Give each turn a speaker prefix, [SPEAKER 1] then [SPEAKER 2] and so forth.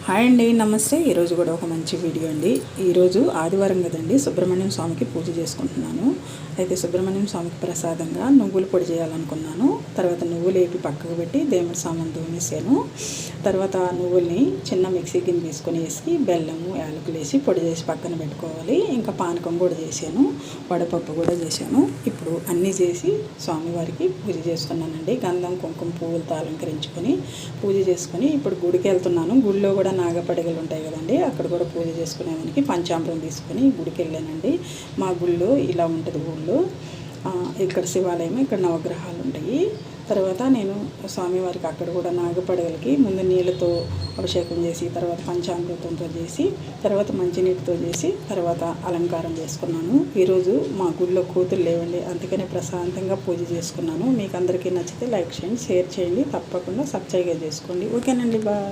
[SPEAKER 1] Hi అండి, నమస్తే. ఈరోజు కూడా ఒక మంచి వీడియో అండి. ఈరోజు ఆదివారం కదండి, సుబ్రహ్మణ్యం స్వామికి పూజ చేసుకుంటున్నాను. అయితే సుబ్రహ్మణ్యం స్వామికి ప్రసాదంగా నువ్వుల పొడి చేయాలనుకున్నాను. తర్వాత నువ్వులు వేపి పక్కకు పెట్టి దేవుడి సామాన్ తోమేసాను. తర్వాత నువ్వుల్ని చిన్న మిక్సీ గిన్నె తీసుకొని వేసి బెల్లము యాలకులు వేసి పొడి చేసి పక్కన పెట్టుకోవాలి. ఇంకా పానకం కూడా చేశాను, వడపప్పు కూడా చేశాను. ఇప్పుడు అన్నీ చేసి స్వామివారికి పూజ చేసుకున్నానండి. గంధం కుంకుమ పువ్వులతో అలంకరించుకొని పూజ చేసుకొని ఇప్పుడు గుడికి వెళ్తున్నాను. గుడిలో కూడా నాగపడగలు ఉంటాయి కదండి, అక్కడ కూడా పూజ చేసుకునేదానికి పంచామృతం తీసుకొని గుడికి వెళ్ళానండి. మా గుళ్ళో ఇలా ఉంటుంది. గుళ్ళో ఇక్కడ శివాలయం, ఇక్కడ నవగ్రహాలు ఉంటాయి. తర్వాత నేను స్వామివారికి అక్కడ కూడా నాగపడగలకి ముందు నీళ్ళతో అభిషేకం చేసి, తర్వాత పంచామృతంతో చేసి, తర్వాత మంచినీటితో చేసి, తర్వాత అలంకారం చేసుకున్నాను. ఈరోజు మా గుళ్ళో కూతురు లేవండి, అందుకనే ప్రశాంతంగా పూజ చేసుకున్నాను. మీకు అందరికీ నచ్చితే లైక్ చేయండి, షేర్ చేయండి, తప్పకుండా సబ్స్క్రైబ్ చేసుకోండి. ఓకేనండి, బాయ్.